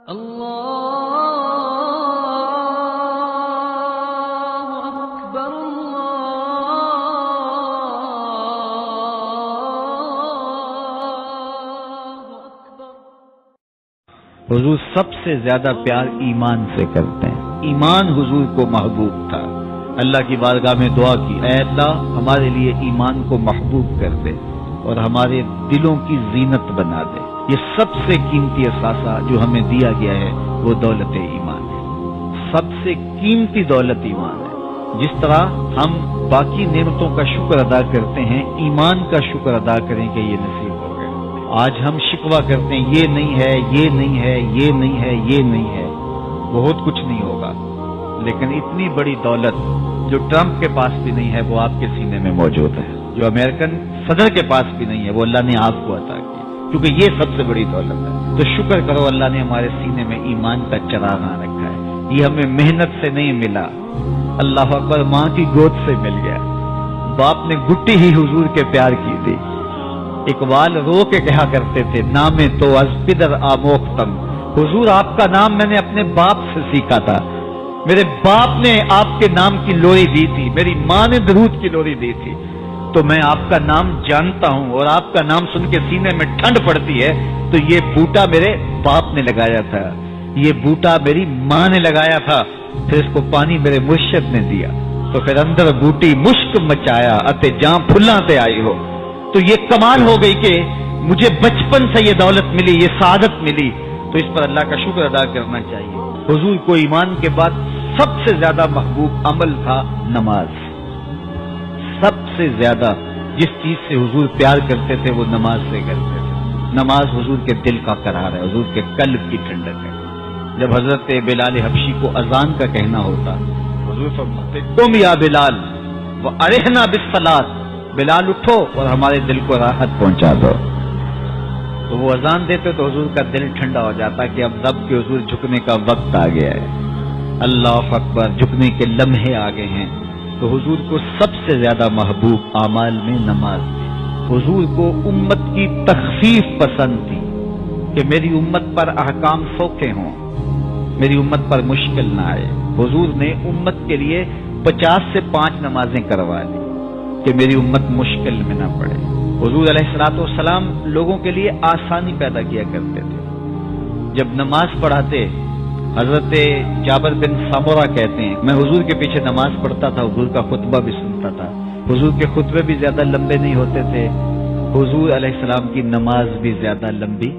اللہ اکبر اللہ اکبر۔ حضور سب سے زیادہ پیار ایمان سے کرتے ہیں، ایمان حضور کو محبوب تھا۔ اللہ کی بارگاہ میں دعا کی، اے اللہ ہمارے لیے ایمان کو محبوب کر دے اور ہمارے دلوں کی زینت بنا دے۔ یہ سب سے قیمتی اثاثہ جو ہمیں دیا گیا ہے وہ دولت ایمان ہے، سب سے قیمتی دولت ایمان ہے۔ جس طرح ہم باقی نعمتوں کا شکر ادا کرتے ہیں، ایمان کا شکر ادا کریں کہ یہ نصیب ہو گیا۔ آج ہم شکوہ کرتے ہیں یہ نہیں ہے، یہ نہیں ہے، یہ نہیں ہے، یہ نہیں ہے، بہت کچھ نہیں ہوگا، لیکن اتنی بڑی دولت جو ٹرمپ کے پاس بھی نہیں ہے وہ آپ کے سینے میں موجود ہے، جو امریکن صدر کے پاس بھی نہیں ہے وہ اللہ نے آپ کو عطا کی، کیونکہ یہ سب سے بڑی دولت ہے۔ تو شکر کرو اللہ نے ہمارے سینے میں ایمان کا چراغاں رکھا ہے، یہ ہمیں محنت سے نہیں ملا، اللہ اکبر، ماں کی گود سے مل گیا۔ باپ نے گٹی ہی حضور کے پیار کی تھی۔ اقبال رو کے کہا کرتے تھے، نام تو از پدر آموختم، حضور آپ کا نام میں نے اپنے باپ سے سیکھا تھا، میرے باپ نے آپ کے نام کی لوری دی تھی، میری ماں نے درود کی لوری دی تھی، تو میں آپ کا نام جانتا ہوں، اور آپ کا نام سن کے سینے میں ٹھنڈ پڑتی ہے۔ تو یہ بوٹا میرے باپ نے لگایا تھا، یہ بوٹا میری ماں نے لگایا تھا، پھر اس کو پانی میرے مرشد نے دیا، تو پھر اندر بوٹی مشک مچایا اتے جاں پھلاں تے آئی ہو۔ تو یہ کمال ہو گئی کہ مجھے بچپن سے یہ دولت ملی، یہ سعادت ملی، تو اس پر اللہ کا شکر ادا کرنا چاہیے۔ حضور کو ایمان کے بعد سب سے زیادہ محبوب عمل تھا نماز۔ سب سے زیادہ جس چیز سے حضور پیار کرتے تھے وہ نماز سے کرتے تھے۔ نماز حضور کے دل کا قرار ہے، حضور کے قلب کی ٹھنڈک ہے۔ جب حضرت بلال حبشی کو اذان کا کہنا ہوتا، حضور فرماتے تم یا بلال وارحنا بالصلاۃ، بلال اٹھو اور ہمارے دل کو راحت پہنچا دو۔ تو وہ اذان دیتے تو حضور کا دل ٹھنڈا ہو جاتا کہ اب رب کے حضور جھکنے کا وقت آ گیا ہے، اللہ اکبر، جھکنے کے لمحے آ گئے ہیں۔ تو حضور کو سب سے زیادہ محبوب اعمال میں نماز تھی۔ حضور کو امت کی تخفیف پسند تھی کہ میری امت پر احکام سوکھے ہوں، میری امت پر مشکل نہ آئے۔ حضور نے امت کے لیے 50 سے 5 نمازیں کروا لی کہ میری امت مشکل میں نہ پڑے۔ حضور علیہ الصلوۃ والسلام لوگوں کے لیے آسانی پیدا کیا کرتے تھے۔ جب نماز پڑھاتے، حضرت جابر بن سمورہ کہتے ہیں میں حضور کے پیچھے نماز پڑھتا تھا، حضور کا خطبہ بھی سنتا تھا، حضور کے خطبے بھی زیادہ لمبے نہیں ہوتے تھے، حضور علیہ السلام کی نماز بھی زیادہ لمبی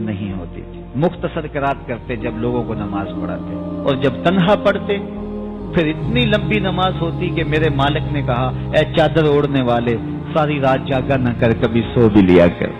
نہیں ہوتی تھی، مختصر قرات کرتے جب لوگوں کو نماز پڑھاتے، اور جب تنہا پڑھتے پھر اتنی لمبی نماز ہوتی کہ میرے مالک نے کہا اے چادر اوڑھنے والے، ساری رات جاگا نہ کر، کبھی سو بھی لیا کر۔